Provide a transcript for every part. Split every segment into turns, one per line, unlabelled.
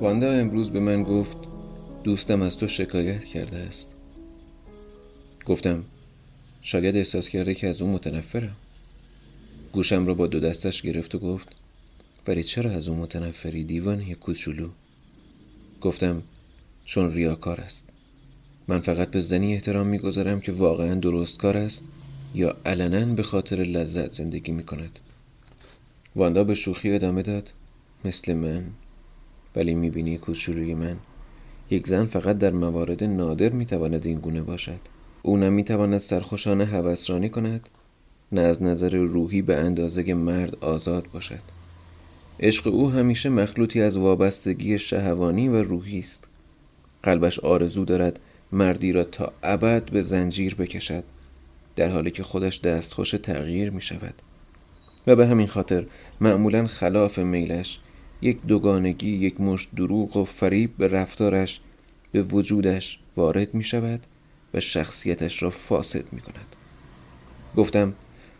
واندا امروز به من گفت دوستم از تو شکایت کرده است. گفتم شاید احساس کرده که از اون متنفرم. گوشم را با دو دستش گرفت و گفت ولی چرا از اون متنفری دیوانه کوچولو؟ گفتم چون ریاکار است. من فقط به زنی احترام میگذارم که واقعا درست کار است یا علنا به خاطر لذت زندگی میکند. واندا به شوخی ادامه داد مثل من. ولی میبینی کوچولوی من، یک زن فقط در موارد نادر میتواند این گونه باشد. او نه میتواند سرخوشانه هوسرانی کند، نه از نظر روحی به اندازه مرد آزاد باشد. عشق او همیشه مخلوطی از وابستگی شهوانی و روحی است. قلبش آرزو دارد مردی را تا ابد به زنجیر بکشد، در حالی که خودش دستخوش تغییر می شود و به همین خاطر معمولا خلاف میلش یک دوگانگی، یک مشت دروغ و فریب به رفتارش، به وجودش وارد می شود و شخصیتش را فاسد می کند. گفتم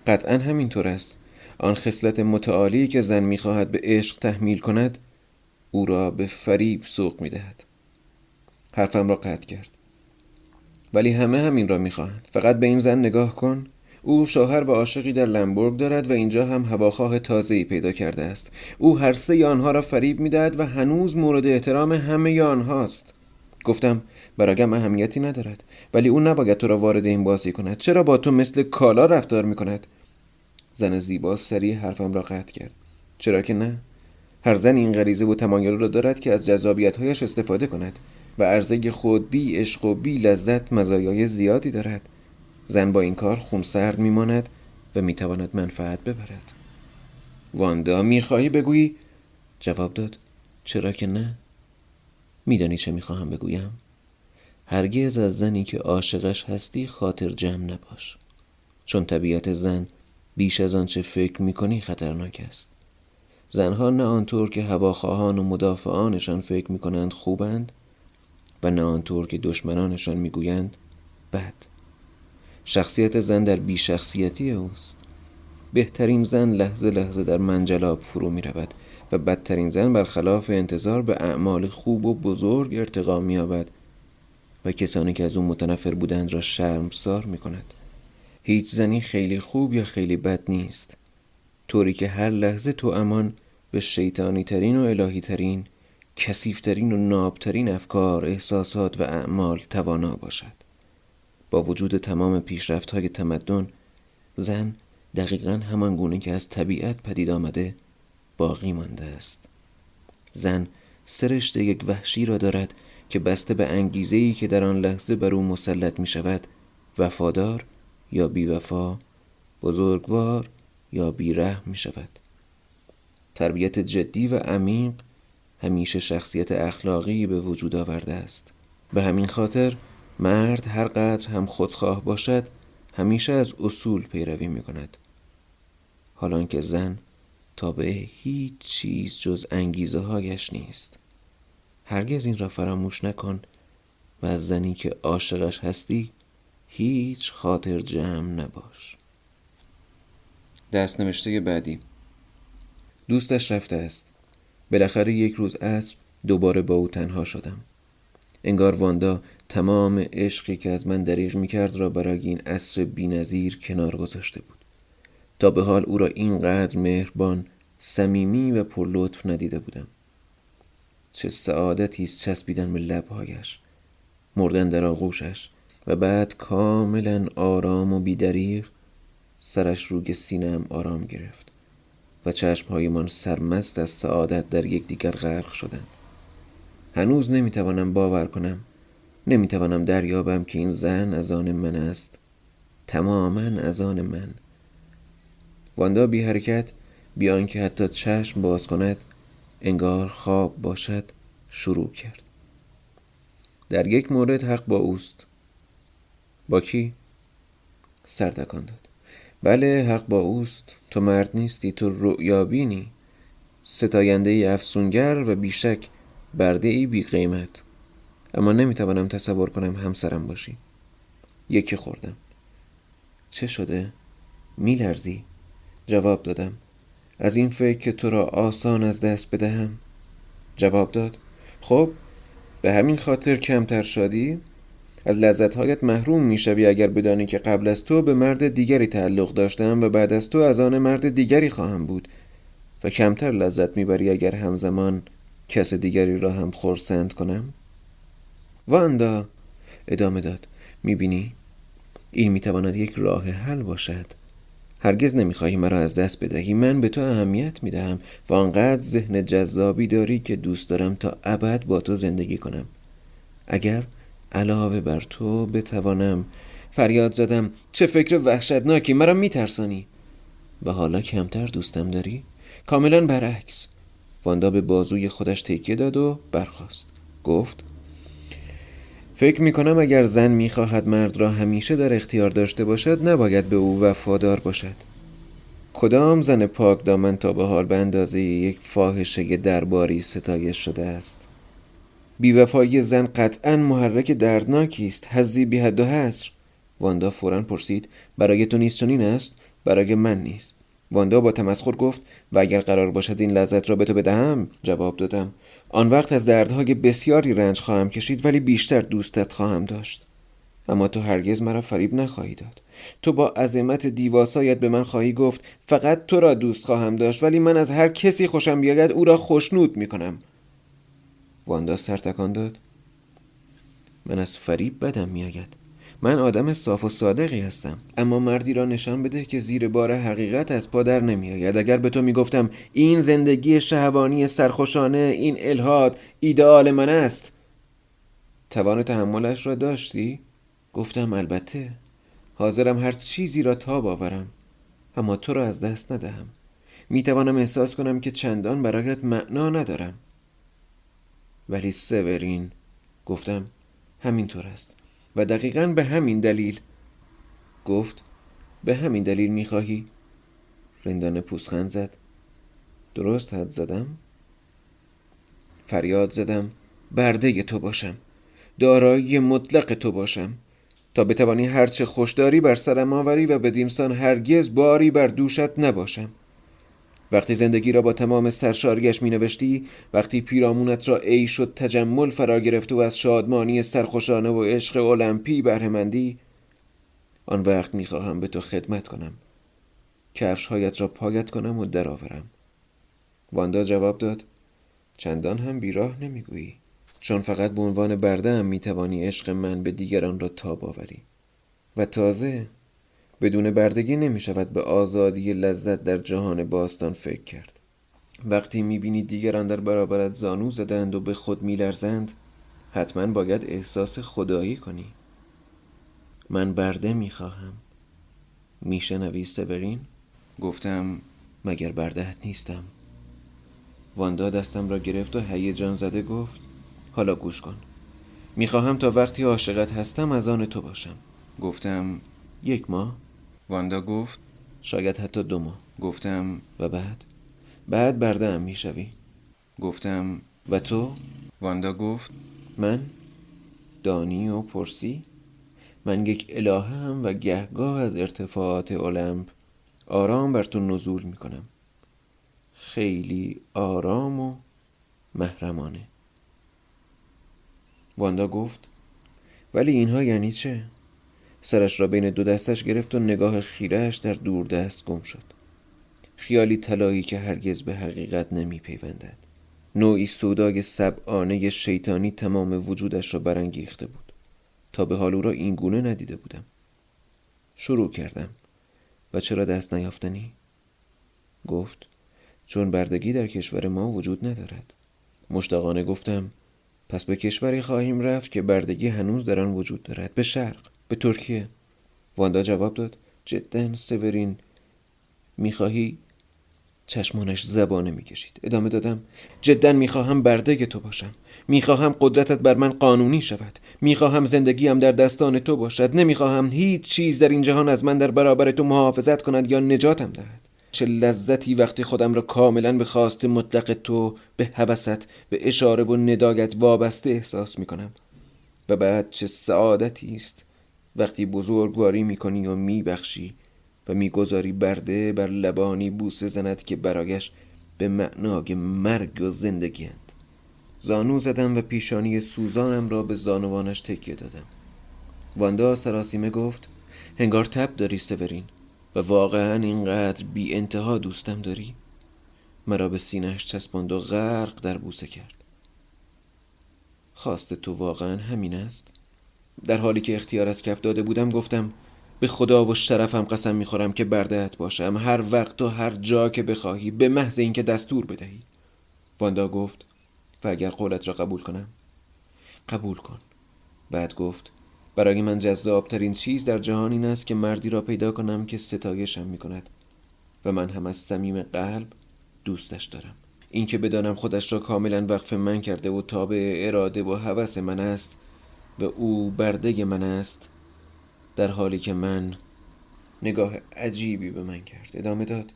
قطعا همینطور است. آن خصلت متعالی که زن می خواهد به عشق تحمیل کند او را به فریب سوق می دهد. حرفم را قطع کرد. ولی همه همین را می خواهند. فقط به این زن نگاه کن. او شوهر و عاشقی در لمبورگ دارد و اینجا هم هواخواه تازه‌ای پیدا کرده است. او هر سه آنها را فریب می‌دهد و هنوز مورد احترام همه آنهاست. گفتم برایم اهمیتی ندارد، ولی او نباید تو را وارد این بازی کند. چرا با تو مثل کالا رفتار می‌کند؟ زن زیبا سریع حرفم را قطع کرد. چرا که نه؟ هر زن این غریزه و تمایل را دارد که از جذابیت‌هایش استفاده کند و عرضه خود بی عشق و بی لذت مزایای زیادی دارد. زن با این کار خونسرد میماند و میتواند منفعت ببرد. واندا میخواهی بگویی؟ جواب داد چرا که نه؟ میدانی چه میخواهم بگویم؟ هرگز از زنی که عاشقش هستی خاطر جمع نباش، چون طبیعت زن بیش از آنچه فکر میکنی خطرناک است. زنها نه آنطور که هواخواهان و مدافعانشان فکر میکنند خوبند و نه آنطور که دشمنانشان میگویند بد. شخصیت زن در بیشخصیتی اوست. بهترین زن لحظه لحظه در منجلاب فرو می رود و بدترین زن برخلاف انتظار به اعمال خوب و بزرگ ارتقا می یابد و کسانی که از اون متنفر بودند را شرمسار می کند. هیچ زنی خیلی خوب یا خیلی بد نیست، طوری که هر لحظه تو امان به شیطانی ترین و الهی ترین، کثیف ترین و نابترین افکار، احساسات و اعمال توانا باشد. با وجود تمام پیشرفت‌های تمدن، زن دقیقاً همان گونه که از طبیعت پدید آمده باقی مانده است. زن سرشت یک وحشی را دارد که بسته به انگیزه‌ای که در آن لحظه بر او مسلط می شود وفادار یا بی‌وفا، بزرگوار یا بی‌رحم می شود. تربیت جدی و عمیق همیشه شخصیت اخلاقی به وجود آورده است. به همین خاطر مرد هر قدر هم خودخواه باشد همیشه از اصول پیروی می کند، حالان که زن تابع هیچ چیز جز انگیزه هایش نیست. هرگز این را فراموش نکن و از زنی که عاشقش هستی هیچ خاطر جمع نباش. دست نوشته بعدی. دوستش رفته است. بالاخره یک روز عصر دوباره با او تنها شدم. انگار واندا تمام عشقی که از من دریغ می‌کرد را برای این عصر بی‌نظیر کنار گذاشته بود. تا به حال او را اینقدر مهربان، صمیمی و پرلطف ندیده بودم. چه سعادتی است چسبیدن به لب‌هایش، مردن در آغوشش و بعد کاملا آرام و بی‌دریغ سرش روی سینه‌ام آرام گرفت و چشم‌هایمان سرمست از سعادت در یکدیگر غرق شدند. هنوز نمیتوانم باور کنم، نمیتوانم دریابم که این زن از آن من است، تماما از آن من. واندا بی حرکت، بی آنکه حتی چشم باز کند، انگار خواب باشد، شروع کرد. در یک مورد حق با اوست. با کی؟ سر تکان داد. بله حق با اوست. تو مرد نیستی، تو رؤیابینی، ستاینده افسونگر و بیشک برده ای بی قیمت. اما نمیتوانم تصور کنم همسرم باشی. یکی خوردم. چه شده؟ میلرزی؟ جواب دادم. از این فکر که تو را آسان از دست بدهم. جواب داد خب به همین خاطر کمتر شادی؟ از لذتهایت محروم میشوی اگر بدانی که قبل از تو به مرد دیگری تعلق داشتم و بعد از تو از آن مرد دیگری خواهم بود، و کمتر لذت میبری اگر همزمان کس دیگری را هم خرسند کنم. واندا ادامه داد، میبینی این میتواند یک راه حل باشد. هرگز نمیخواهی مرا از دست بدهی. من به تو اهمیت میدهم و آنقدر ذهن جذابی داری که دوست دارم تا ابد با تو زندگی کنم. اگر علاوه بر تو بتوانم. فریاد زدم، چه فکر وحشتناکی، مرا میترسانی. و حالا کمتر دوستم داری؟ کاملا برعکس. واندا به بازوی خودش تکیه داد و برخاست. گفت فکر میکنم اگر زن میخواهد مرد را همیشه در اختیار داشته باشد نباید به او وفادار باشد. کدام زن پاک دامن تا به حال به اندازه یک فاحشه درباری ستایش شده است؟ بیوفایی زن قطعاً محرک دردناکی است، حظی بی حد و حصر. واندا فوراً پرسید برای تو نیز چنین است؟ برای من نیست. واندا با تمسخر گفت و اگر قرار باشد این لذت را به تو بدهم، جواب دادم، آن وقت از دردهای بسیاری رنج خواهم کشید ولی بیشتر دوستت خواهم داشت. اما تو هرگز مرا فریب نخواهی داد. تو با عظمت دیواسایت به من خواهی گفت فقط تو را دوست خواهم داشت، ولی من از هر کسی خوشم بیاید او را خوشنود میکنم. واندا سر تکان داد. من از فریب بدم میآید. من آدم صاف و صادقی هستم، اما مردی را نشان بده که زیر بار حقیقت از پا در نمیآید. اگر به تو میگفتم این زندگی شهوانی سرخوشانه، این الحاد ایدئال من است، توان تحملش را داشتی؟ گفتم البته. حاضرم هر چیزی را تاب آورم، اما تو را از دست ندهم. میتوانم احساس کنم که چندان برایت معنا ندارم. ولی سورین، گفتم، همینطور است و دقیقاً به همین دلیل. گفت به همین دلیل میخواهی؟ رندانه پوزخند زد. درست حد زدم؟ فریاد زدم برده تو باشم، دارایی مطلق تو باشم، تا بتوانی هرچه خوشداری بر سرم آوری و بدینسان هرگز باری بر دوشت نباشم. وقتی زندگی را با تمام سرشاریش می نوشتی، وقتی پیرامونت را عیش و تجمل فرا گرفت و از شادمانی سرخوشانه و عشق المپی بهره‌مندی، آن وقت می خواهم به تو خدمت کنم، کفش‌هایت را پایت کنم و درآورم. واندا جواب داد چندان هم بیراه نمیگویی، چون فقط به عنوان برده هم می توانی عشق من به دیگران را تاب آوری. و تازه بدون بردگی نمی شود به آزادی لذت در جهان باستان فکر کرد. وقتی می بینی دیگران در برابرت زانو زدند و به خود می لرزند، حتما باید احساس خدایی کنی. من برده می خواهم. می شنوی سورین؟ گفتم مگر بردهت نیستم؟ واندا دستم را گرفت و هیجان زده گفت حالا گوش کن. می خواهم تا وقتی عاشقت هستم از آن تو باشم. گفتم 1 ماه؟ واندا گفت شاید حتی 2 ماه. گفتم و بعد برده ام می شوی. گفتم و تو؟ واندا گفت من دانی و پرسی. من یک الهه هم و گهگاه از ارتفاعات المپ آرام بر تو نزول می کنم، خیلی آرام و محرمانه. واندا گفت ولی اینها یعنی چه؟ سرش را بین 2 دستش گرفت و نگاه خیره‌اش در دوردست گم شد. خیالی طلایی که هرگز به حقیقت نمی پیوندد. نوعی سودای سبعانه شیطانی تمام وجودش را برانگیخته بود. تا به حال او را این گونه ندیده بودم. شروع کردم. و چرا دست نیافتنی؟ گفت چون بردگی در کشور ما وجود ندارد. مشتاقانه گفتم پس به کشوری خواهیم رفت که بردگی هنوز در آن وجود دارد، به شرق، به ترکیه. واندا جواب داد جدا سورین میخواهی؟ چشمانش زبانه میکشید. ادامه دادم جدا میخواهم برده تو باشم، میخواهم قدرتت بر من قانونی شود، میخواهم زندگیم در دستان تو باشد، نمیخواهم هیچ چیز در این جهان از من در برابر تو محافظت کند یا نجاتم دهد. چه لذتی وقتی خودم را کاملا به خواست مطلق تو، به هوست، به اشاره و ندایت وابسته احساس میکنم. و بعد چه سعادتی است وقتی بزرگواری میکنی و میبخشی و میگذاری برده بر لبانی بوسه زند که برایش به معنای مرگ و زندگی اند. زانو زدم و پیشانی سوزانم را به زانوانش تکیه دادم. واندا سراسیمه گفت هنگار تب داری سورین و واقعا اینقدر بی انتها دوستم داری؟ مرا به سینه‌اش چسباند و غرق در بوسه کرد. خواست تو واقعا همین است؟ در حالی که اختیار از کف داده بودم گفتم به خدا و شرفم قسم میخورم که برده‌ات باشم هر وقت و هر جا که بخواهی، به محض اینکه دستور بدهی. واندا گفت و اگر قولت را قبول کنم؟ قبول کن. بعد گفت برای من جذابترین چیز در جهان این است که مردی را پیدا کنم که ستایشم میکند و من هم از صمیم قلب دوستش دارم. این که بدانم خودش را کاملا وقف من کرده و تابع اراده و هوس من است و او برده من است، در حالی که من... نگاه عجیبی به من کرد. ادامه داد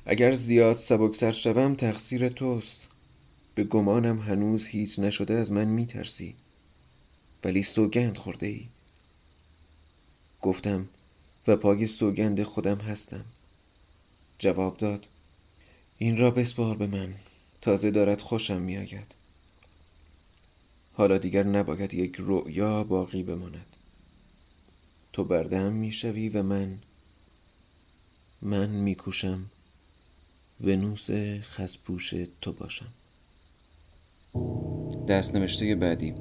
اگر زیاد سبکسر شوم تقصیر توست. به گمانم هنوز هیچ نشده از من میترسی، ولی سوگند خورده ای. گفتم و پای سوگند خودم هستم. جواب داد این را بسپار به من، تازه دارد خوشم میآید. حالا دیگر نباید یک رؤیا باقی بماند. تو برده‌ام میشوی و من میکوشم ونوس خزپوش تو باشم. دست نوشته بعدی.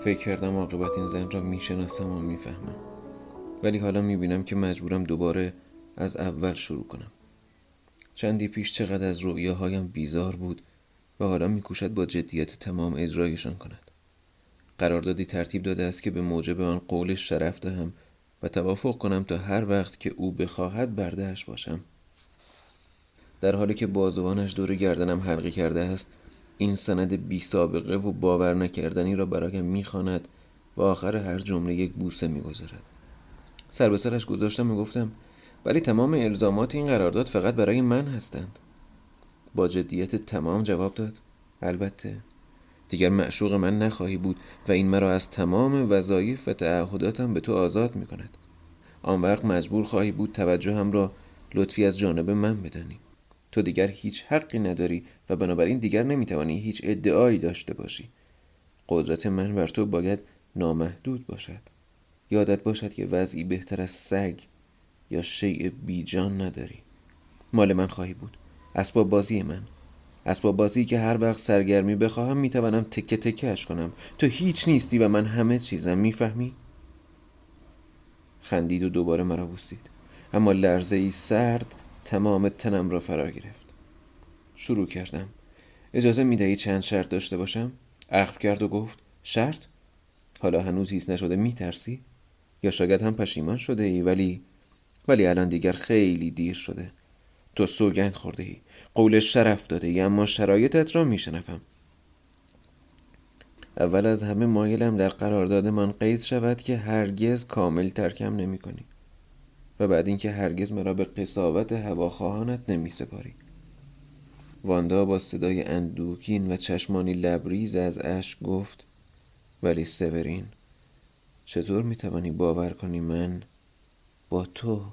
فکر کردم عاقبت این زن را میشناسم و میفهمم، ولی حالا میبینم که مجبورم دوباره از اول شروع کنم. چندی پیش چقدر از رؤیاهایم بیزار بود و حالا میکوشد با جدیت تمام اجرایشان کند. قراردادی ترتیب داده است که به موجب آن قولش شرف دهم و توافق کنم تا هر وقت که او بخواهد برده‌اش باشم. در حالی که بازوانش دور گردنم حلقه کرده است، این سند بی سابقه و باور نکردنی را برایم میخواند و آخر هر جمله یک بوسه میگذارد. سر به سرش گذاشتم و گفتم ولی تمام الزامات این قرارداد فقط برای من هستند. با جدیت تمام جواب داد البته دیگر معشوق من نخواهی بود و این مرا از تمام وظایف و تعهداتم به تو آزاد میکند. آن وقت مجبور خواهی بود توجهم را لطفی از جانب من بدانی. تو دیگر هیچ حقی نداری و بنابراین دیگر نمیتوانی هیچ ادعایی داشته باشی. قدرت من بر تو باید نامحدود باشد. یادت باشد که وضعی بهتر از سگ یا شیء بی جان نداری. مال من خواهی بود. اسباب بازی من. اسباب بازی که هر وقت سرگرمی بخواهم میتوانم تکه تکه‌اش کنم. تو هیچ نیستی و من همه چیزم. میفهمی؟ خندید و دوباره مرا بوسید، اما لرزه‌ای سرد تمام تنم را فرا گرفت. شروع کردم. اجازه میدهی چند شرط داشته باشم؟ عقب کرد و گفت شرط؟ حالا هنوز هیچ نشده میترسی؟ یا شاید هم پشیمان شده ای ولی الان دیگر خیلی دیر شده. تو سوگند خورده ای، قول شرف داده ای، اما شرایطت را میشنفم. اول از همه مایلم در قراردادمان قید شود که هرگز کامل ترکم نمی کنی و بعد اینکه هرگز مرا به قساوت هواخواهانت نمی سپاری. واندا با صدای اندوهگین و چشمانی لبریز از اشک گفت ولی سورین چطور می توانی باور کنی من با تو،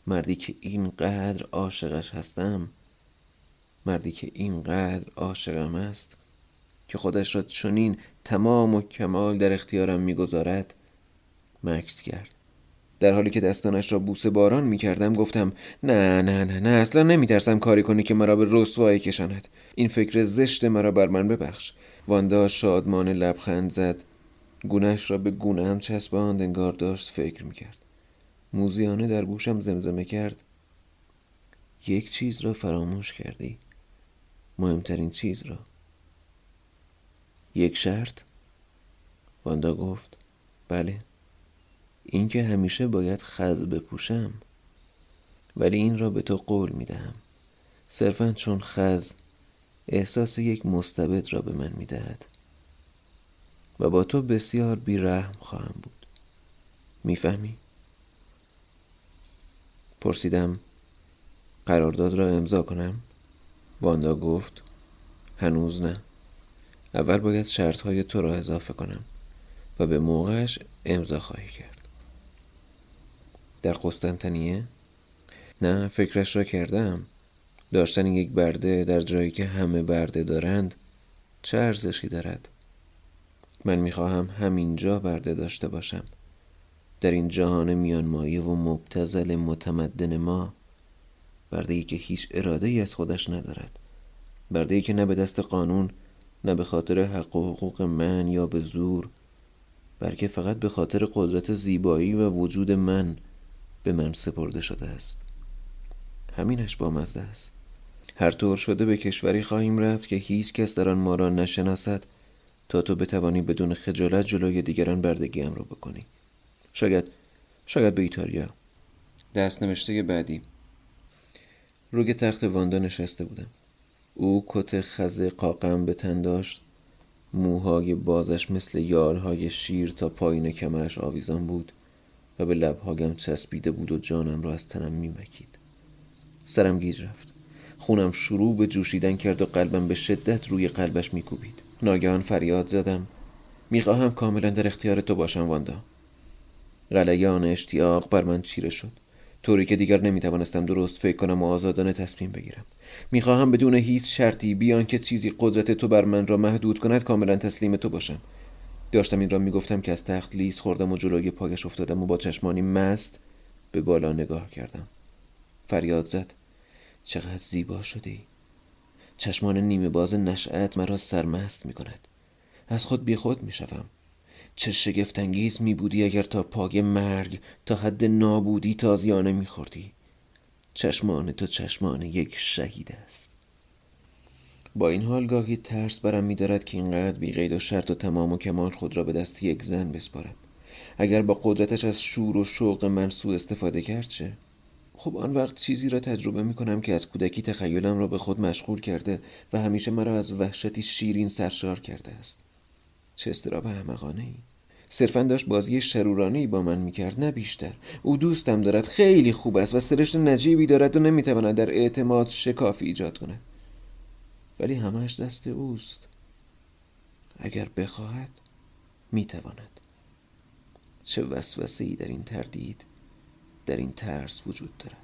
مردی که اینقدر عاشقش هستم، مردی که اینقدر عاشقم است، که خودش را چنین تمام و کمال در اختیارم میگذارد، مکث کرد. در حالی که دستانش را بوسه باران میکردم گفتم نه نه نه نه، اصلا نمیترسم کاری کنی که مرا به رسوایی کشاند. این فکر زشت مرا بر من ببخش. واندا شادمان لبخند زد، گونه‌اش را به گونه‌ام چسباند، انگار داشت فکر میکرد. موزیانه در گوشم زمزمه کرد یک چیز را فراموش کردی، مهمترین چیز را. یک شرط؟ واندا گفت بله، این که همیشه باید خز بپوشم، ولی این را به تو قول میدهم صرفاً چون خز احساس یک مستبد را به من میدهد و با تو بسیار بی‌رحم خواهم بود. میفهمی؟ پرسیدم قرارداد را امضا کنم؟ واندا گفت هنوز نه. اول باید شرطهای تو را اضافه کنم و به موقعش امضا خواهی کرد. در قسطنطنیه؟ نه، فکرش را کردم. داشتن یک برده در جایی که همه برده دارند چه ارزشی دارد؟ من میخواهم همینجا برده داشته باشم، در این جهان میانمایی و مبتذل متمدن ما. برده‌ای که هیچ اراده‌ای از خودش ندارد، برده‌ای که نه به دست قانون، نه به خاطر حق و حقوق من یا به زور، بلکه فقط به خاطر قدرت زیبایی و وجود من به من سپرده شده است. همینش بامزه است. هر طور شده به کشوری خواهیم رفت که هیچ کس در آن ما را نشناسد تا تو بتوانی بدون خجالت جلوی دیگران بردگیم را بکنی. شاید به ایتالیا. دست نوشته بعدی. روی تخت واندا نشسته بودم. او کت خز قاقم به تن داشت. موهای بازش مثل یارهای شیر تا پایین کمرش آویزان بود و به لبهایم چسبیده بود و جانم را از تنم میمکید. سرم گیج رفت. خونم شروع به جوشیدن کرد و قلبم به شدت روی قلبش میکوبید. ناگهان فریاد زدم میخواهم کاملا در اختیار تو باشم واندا. غلیان اشتیاق بر من چیره شد، طوری که دیگر نمیتوانستم درست فکر کنم و آزادانه تصمیم بگیرم. میخواهم بدون هیچ شرطی، بیان که چیزی قدرت تو بر من را محدود کند، کاملا تسلیم تو باشم. داشتم این را میگفتم که از تخت لیز خوردم و جلوی پایش افتادم و با چشمانی مست به بالا نگاه کردم. فریاد زد چقدر زیبا شدی. چشمان نیمه باز نشأت مرا سرمست میکند. از خود بی خود میشوم. چه شگفت‌انگیز میبودی اگر تا پای مرگ، تا حد نابودی تازیانه میخوردی. چشمان تو چشمان یک شهید است. با این حال گاهی ترس برم می‌دارد که اینقدر بی قید و شرط و تمام و کمال خود را به دست یک زن بسپارم. اگر با قدرتش از شور و شوق من سوء استفاده کرد چه؟ خب آن وقت چیزی را تجربه می‌کنم که از کودکی تخیلم را به خود مشغول کرده و همیشه مرا از وحشتی شیرین سرشار کرده است. چه اضطراب احمقانه‌ای. صرفاً داشت بازی شرورانه‌ای با من میکرد، نه بیشتر. او دوستم دارد، خیلی خوب است و سرشت نجیبی دارد و نمیتواند در اعتماد شکافی ایجاد کند، ولی همه‌اش دست اوست. اگر بخواهد میتواند. چه وسوسه‌ای در این تردید، در این ترس وجود دارد.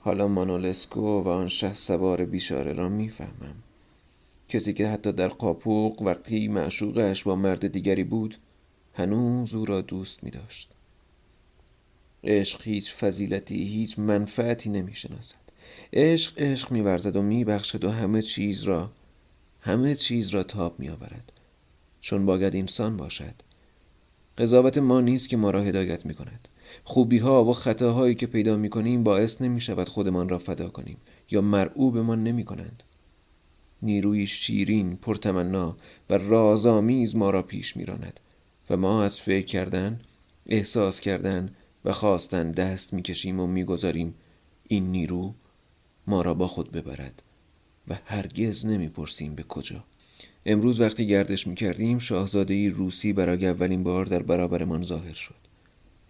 حالا مانولسکو و آن شهسوار بیچاره را میفهمم. کسی که حتی در قاپوق وقتی معشوقش با مرد دیگری بود هنوز او را دوست می داشت. عشق هیچ فضیلتی، هیچ منفعتی نمی شناسد. عشق می ورزد و می بخشد و همه چیز را تاب می آورد، چون باید انسان باشد. قضاوت ما نیست که ما را هدایت می کند. خوبی ها و خطاهایی که پیدا می کنیم باعث نمی شود خودمان را فدا کنیم یا مرعوب ما نمی کنند. نیروی شیرین، پرتمنا و رازآمیز ما را پیش می‌راند و ما از فکر کردن، احساس کردن و خواستن دست می‌کشیم و می‌گذاریم این نیرو ما را با خود ببرد و هرگز نمی‌پرسیم به کجا. امروز وقتی گردش می‌کردیم، شاهزاده‌ای روسی برای اولین بار در برابرمان ظاهر شد.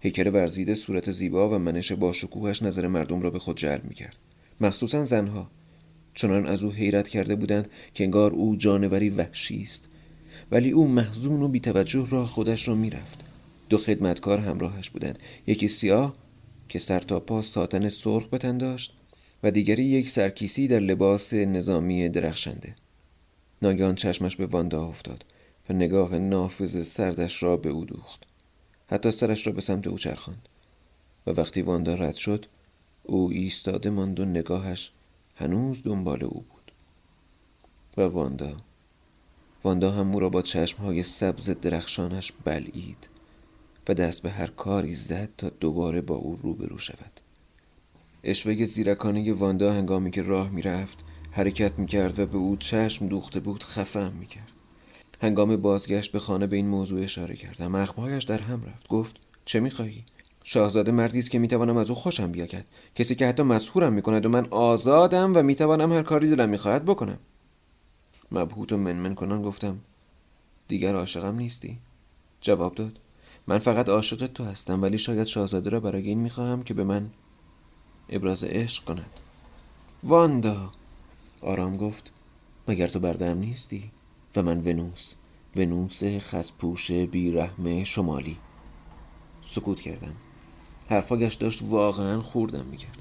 هیکل ورزیده، صورت زیبا و منش با شکوهش نظر مردم را به خود جلب می‌کرد، مخصوصاً زنها. چنان از او حیرت کرده بودند که انگار او جانوری وحشی است، ولی او محزون و بی‌توجه راه خودش را میرفت. 2 خدمتکار همراهش بودند، یکی سیاه که سر تا پا ساتن سرخ به تن داشت و دیگری یک سرکیسی در لباس نظامی درخشنده. ناگهان چشمش به واندا افتاد و نگاه نافذ سردش را به او دوخت. حتی سرش را به سمت او چرخاند و وقتی واندا رد شد او ایستاده ماند و نگاهش هنوز دنبال او بود. و واندا هم او را با چشمهای سبز درخشانش بلعید و دست به هر کاری زد تا دوباره با او روبرو شود. عشوه زیرکانه واندا هنگامی که راه میرفت، حرکت میکرد و به او چشم دوخته بود خفه‌ام میکرد. هنگام بازگشت به خانه به این موضوع اشاره کردم. اخمهایش در هم رفت. گفت چه میخواهی؟ شاهزاده مردی است که میتوانم از او خوشم بیاید، کسی که حتی مسحورم میکند و من آزادم و میتوانم هر کاری دلم میخواهد بکنم. مبهوت و منمن کنان گفتم دیگر عاشقم نیستی؟ جواب داد من فقط عاشق تو هستم، ولی شاید شاهزاده را برای این میخواهم که به من ابراز عشق کند. واندا، آرام گفت. مگر تو بردم نیستی؟ و من ونوس خسپوش بیرحم شمالی. سکوت کردم. حرفاش داشت واقعا خوردم میکرد.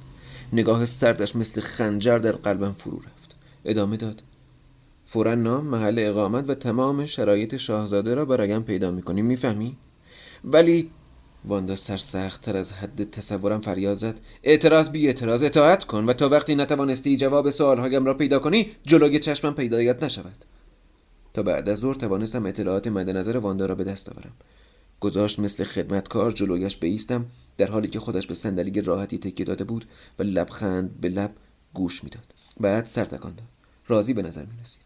نگاه سردش مثل خنجر در قلبم فرو رفت. ادامه داد: فوراً نام، محل اقامت و تمام شرایط شاهزاده را برایم پیدا میکنی، میفهمی؟ ولی واندا سرسخت تر از حد تصورم فریاد زد: اعتراض بی اعتراض، اطاعت کن و تا وقتی نتوانستی جواب سوالهایم را پیدا کنی جلوی چشمم پیدایت نشود. تا بعد از ظهر توانستم اطلاعات مد نظر واندا را به دست آورم. گذاشت مثل خدمتکار جلویش بایستم، در حالی که خودش به صندلی راحتی تکیه داده بود و لبخند به لب گوش میداد. بعد سر تکان داد. راضی به نظر می‌رسید.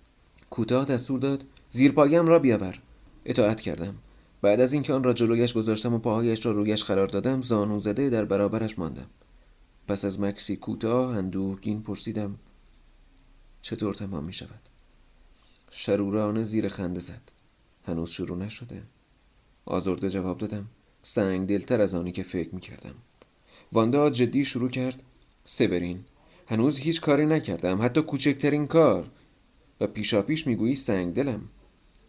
کوتاه دستور داد: زیر پایم را بیاور. اطاعت کردم. بعد از اینکه آن را جلویش گذاشتم و پاهایش را رویش قرار دادم، زانو زده در برابرش ماندم. پس از مکسی کوتاه اندوهگین پرسیدم: چطور تمام می شود؟ شرورانه زیر خنده زد: هنوز شروع نشده. آزرده جواب دادم، سنگ دلتر از آنی که فکر می کردم. واندا جدی شروع کرد: سیورین، هنوز هیچ کاری نکردم، حتی کوچکترین کار، و پیشاپیش میگویی سنگ دلم.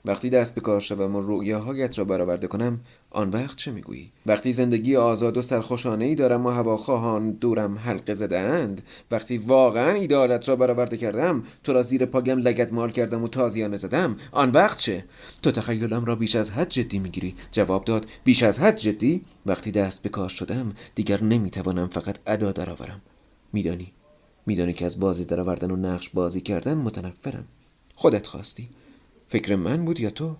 وقتی دست به کار شوم و رؤیاهایت را برآورده کنم، آن وقت چه میگویی؟ وقتی زندگی آزاد و سرخوشانه‌ای دارم و هواخواهان دورم حلقه زده‌اند، وقتی واقعا ایدئالت را برآورده کردم، تو را زیر پایم لگد مال کردم و تازیانه زدم، آن وقت چه؟ تو تخیلم را بیش از حد جدی میگیری. جواب داد: بیش از حد جدی؟ وقتی دست به کار شدم دیگر نمیتوانم فقط ادا درآورم. میدانی که از بازی درآوردن و نقش بازی کردن متنفرم. خودت خواستی. فکر من بود یا تو؟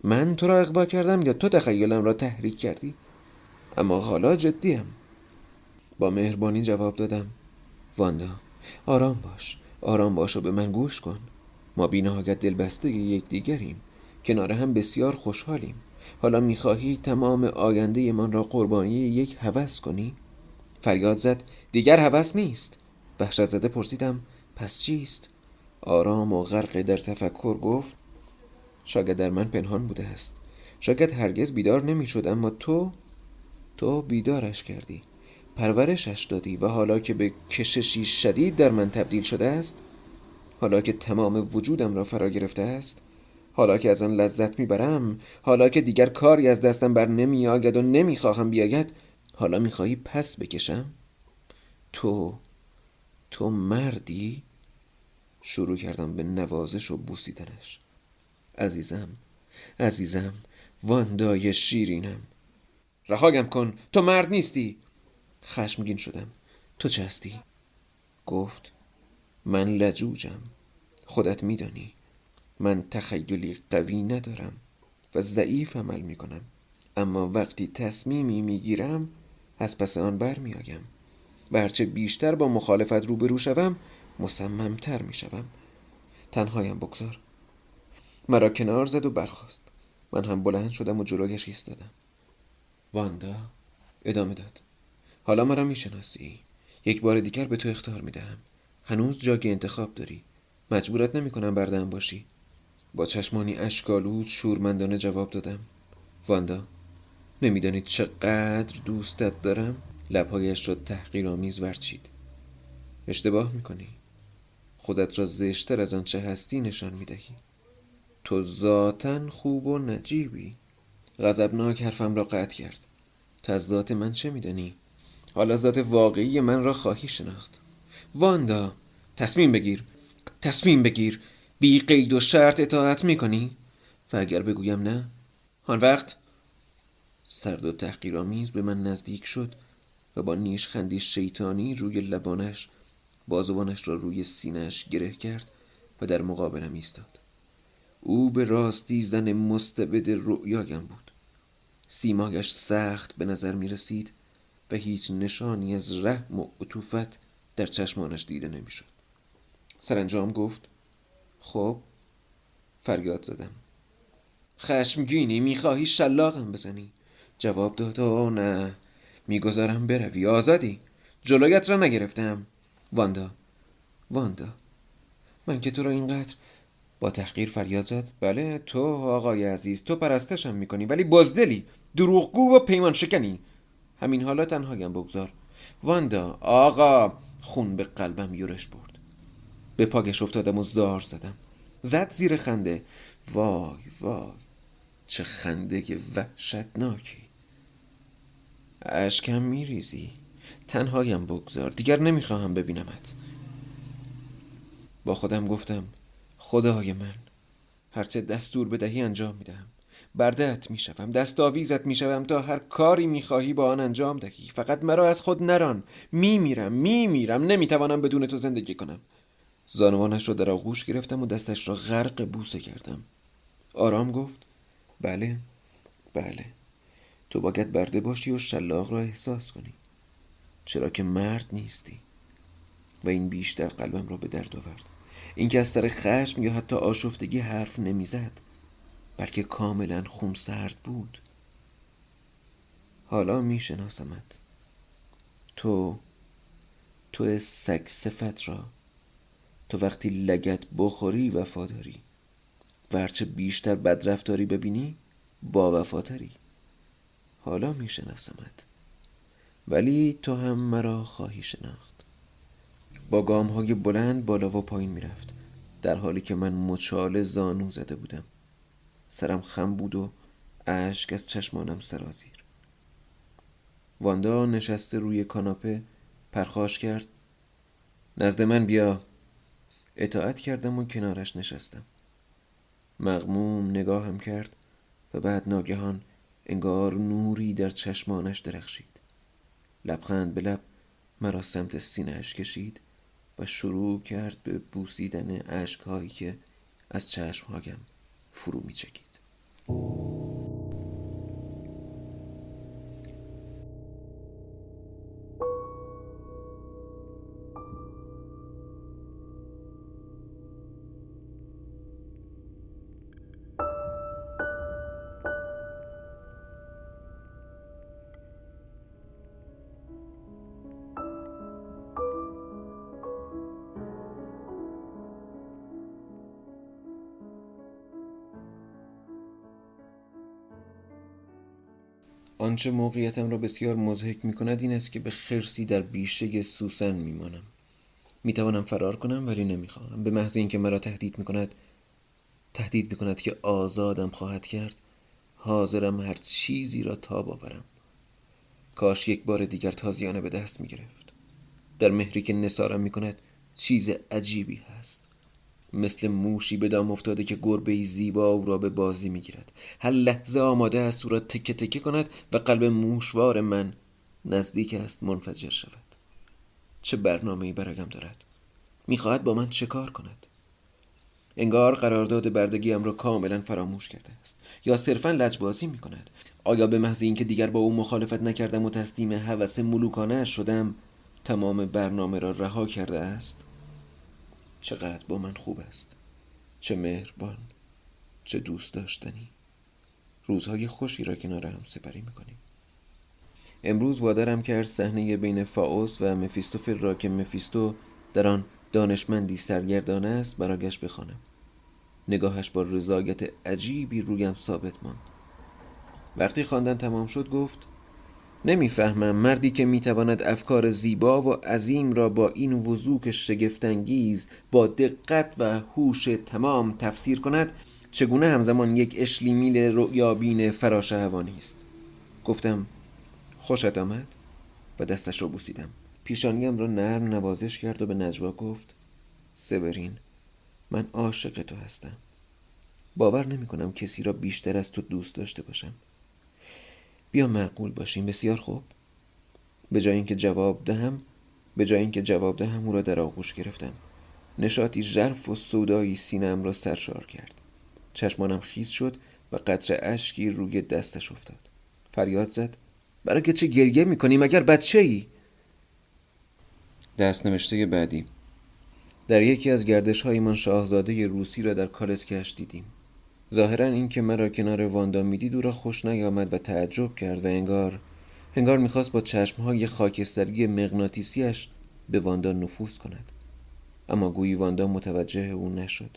من تو را اغوا کردم یا تو تخیلم را تحریک کردی؟ اما حالا جدیم. با مهربانی جواب دادم: واندا، آرام باش و به من گوش کن. ما بی‌نهایت دلبسته یکدیگریم، کنار هم بسیار خوشحالیم. حالا میخواهی تمام آینده من را قربانی یک هوس کنی؟ فریاد زد: دیگر هوس نیست. وحشت زده پرسیدم: پس چیست؟ آرام و غرق در تفکر گفت: شاید در من پنهان بوده است. شاید هرگز بیدار نمی شد، اما تو بیدارش کردی، پرورشش دادی، و حالا که به کششی شدید در من تبدیل شده است، حالا که تمام وجودم را فرا گرفته است، حالا که از آن لذت میبرم، حالا که دیگر کاری از دستم بر نمی آید و نمیخواهم بیاید، حالا میخواهی پس بکشم؟ تو مردی؟ شروع کردم به نوازش و بوسیدنش. عزیزم، واندای شیرینم. رهایم کن، تو مرد نیستی. خشمگین شدم. تو چه هستی؟ گفت: من لجوجم. خودت میدانی من تخیلی قوی ندارم و ضعیف عمل میکنم، اما وقتی تصمیمی میگیرم از پس آن بر میآیم و هرچه بیشتر با مخالفت روبرو شوم مصممتر میشوم. تنهایم بگذار. مرا کنار زد و برخاست. من هم بلند شدم و جلویش ایستادم. واندا، ادامه داد، حالا مرا میشناسی. یک بار دیگر به تو اخطار میدهم. هنوز جای انتخاب داری. مجبورت نمیکنم برده‌ام باشی. با چشمانی اشک‌آلود شورمندانه جواب دادم: واندا، نمیدانی چقدر دوستت دارم؟ لبهایش را تحقیرآمیز ورچید. اشتباه میکنی. خودت را زشتر از آنچه هستی نشان میدهی. تو ذاتاً خوب و نجیبی. غضبناک حرفم را قطع کرد. تو از ذات من چه میدانی؟ حالا ذات واقعی من را خواهی شناخت. واندا، تصمیم بگیر. بی قید و شرط اطاعت میکنی؟ و اگر بگویم نه، آن وقت سرد و تحقیرآمیز به من نزدیک شد و با نیشخندی شیطانی روی لبانش بازوانش را روی سینه‌اش گره کرد و در مقابلم ایستاد. او به راستی زن مستبد رؤیایم بود. سیمایش سخت به نظر می رسید و هیچ نشانی از رحم و عطوفت در چشمانش دیده نمی شد. سرانجام گفت: خب. فریاد زدم: خشمگینی؟ میخواهی شلاقم بزنی؟ جواب داد: آه نه، میگذارم بروی، آزادی. جلویت را نگرفتم. واندا، من که تو را اینقدر... با تحقیر فریاد زد: بله، تو آقای عزیز، تو پرستشم میکنی، ولی بزدلی، دروغگو و پیمان شکنی. همین حالا تنهایم بگذار. واندا، آقا. خون به قلبم یورش برد. به پاگش افتادم و زار زدم. زد زیر خنده. وای وای، چه خنده وحشتناکی. اشکم میریزی. تنهایم بگذار، دیگر نمیخواهم ببینمت. با خودم گفتم خدای من، هرچه دستور بدهی انجام میدهم. برده‌ات میشوم، دستاویزت میشوم تا هر کاری میخواهی با آن انجام دهی. فقط مرا از خود نران. میمیرم، نمیتوانم بدون تو زندگی کنم. زانوانش را در آغوش گرفتم و دستش را غرق بوسه کردم. آرام گفت بله، تو باید برده باشی و شلاق را احساس کنی، چرا که مرد نیستی. و این بیشتر قلبم را به درد آورد. این که از سر خشم یا حتی آشفتگی حرف نمیزد، بلکه کاملا خونسرد بود. حالا میشناسمت. تو سگ صفت را. تو وقتی لگت بخوری وفاداری و هرچه بیشتر بدرفتاری ببینی با وفاتری. حالا میشناسمت، ولی تو هم مرا خواهی شناخت. با گام‌های بلند بالا و پایین میرفت، در حالی که من مچاله زانو زده بودم. سرم خم بود و اشک از چشمانم سرازیر. واندا نشسته روی کاناپه پرخاش کرد نزد من بیا. اطاعت کردم و کنارش نشستم. مغموم نگاهم کرد و بعد ناگهان انگار نوری در چشمانش درخشید. لبخند به لب مرا سمت سینه‌اش کشید و شروع کرد به بوسیدن اشک‌هایی که از چشمهایم فرو می‌چکید. آنچه موقعیتم را بسیار مضحک می کند این است که به خرسی در بیشه سوسن می مانم. می توانم فرار کنم ولی نمی خواهم. به محض اینکه مرا تهدید می کند که آزادم خواهد کرد، حاضرم هر چیزی را تاب آورم. کاش یک بار دیگر تازیانه به دست می گرفت. در مهری که نثارم می کند چیز عجیبی هست. مثل موشی به دام افتاده که گربه‌ای زیبا او را به بازی میگیرد. هر لحظه آماده است او را تکه تکه کند و قلب موشوار من نزدیک است منفجر شود. چه برنامه‌ای برایم دارد؟ میخواهد با من چه کار کند؟ انگار قرارداد بردگیم را کاملا فراموش کرده است، یا صرفا لجبازی میکند. آیا به محض اینکه دیگر با او مخالفت نکردم و تسلیم هوس ملوکانه شدم، تمام برنامه را رها کرده است؟ چقدر با من خوب است، چه مهربان، چه دوست داشتنی. روزهای خوشی را کنار هم سپری میکنیم. امروز وادارم کرد صحنه بین فائوس و مفیستوفل را که مفیستو در آن دانشمندی سرگردانه است برایش بخوانم. نگاهش با رضایت عجیبی رویم ثابت ماند. وقتی خواندن تمام شد گفت نمیفهمم مردی که میتواند افکار زیبا و عظیم را با این وضوح شگفت‌انگیز با دقت و هوش تمام تفسیر کند، چگونه همزمان یک اشلیمیل رؤیابین فراشهوانی است. گفتم خوشت آمد و دستش را بوسیدم. پیشانیم را نرم نوازش کرد و به نجوا گفت سورین، من عاشق تو هستم. باور نمی کنم کسی را بیشتر از تو دوست داشته باشم. بیا معقول باشیم. بسیار خوب. به جای اینکه جواب دهم او را در آغوش گرفتم. نشاطی ژرف و سودایی سینه‌ام را سرشار کرد. چشمانم خیس شد و قطره اشکی روی دستش افتاد. فریاد زد برای که چه گریه میکنی؟ مگر بچه‌ای؟ دست نوشته بعدی. در یکی از گردش‌هایمان شاهزاده روسی را در کالسکه‌اش دیدیم. ظاهراً این که مرا کنار واندا میدید او را خوش نیامد و تعجب کرد و انگار میخواست با چشمهای خاکستری مغناطیسیش به واندا نفوذ کند. اما گویی واندا متوجه او نشد.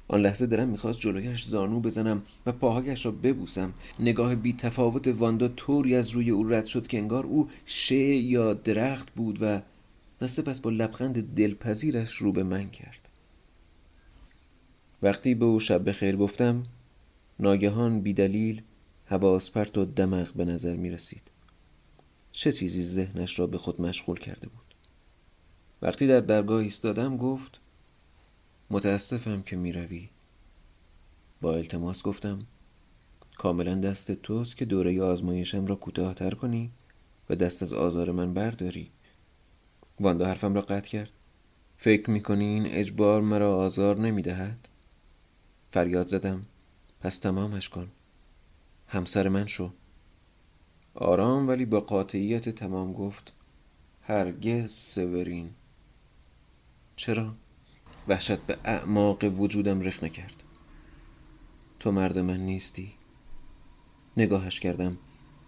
آن لحظه دلم میخواست جلویش زانو بزنم و پاهایش را ببوسم. نگاه بی تفاوت واندا طوری از روی او رد شد که انگار او شی یا درخت بود و و سپس با لبخند دلپذیرش رو به من کرد. وقتی به او شب بخیر گفتم، ناگهان بیدلیل حواس پرت و دماغ به نظر می رسید. چه چیزی ذهنش را به خود مشغول کرده بود؟ وقتی در درگاه ایستادم گفت متاسفم که می روی. با التماس گفتم کاملا دست توست که دوره آزمایشم را کوتاه‌تر کنی و دست از آزار من برداری. واندا حرفم را قطع کرد. فکر میکنی این اجبار مرا آزار نمیدهد؟ فریاد زدم پس تمامش کن، همسر من شو. آرام ولی با قاطعیت تمام گفت هرگز سورین. چرا؟ وحشت به اعماق وجودم رخنه کرد. تو مرد من نیستی. نگاهش کردم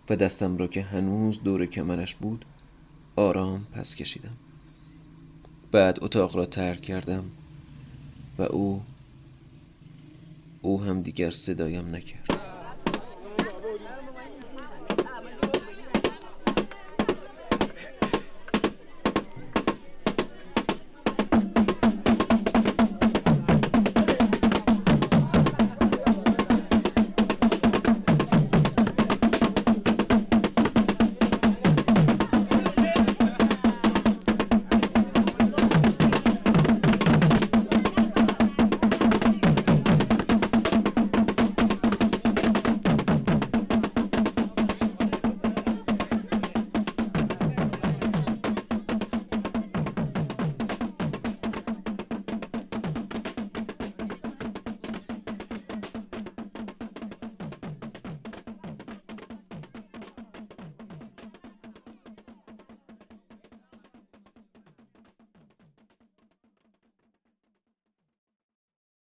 و دستم را که هنوز دور کمرش بود آرام پس کشیدم. بعد اتاق را ترک کردم و او هم دیگر صدایم نکرد.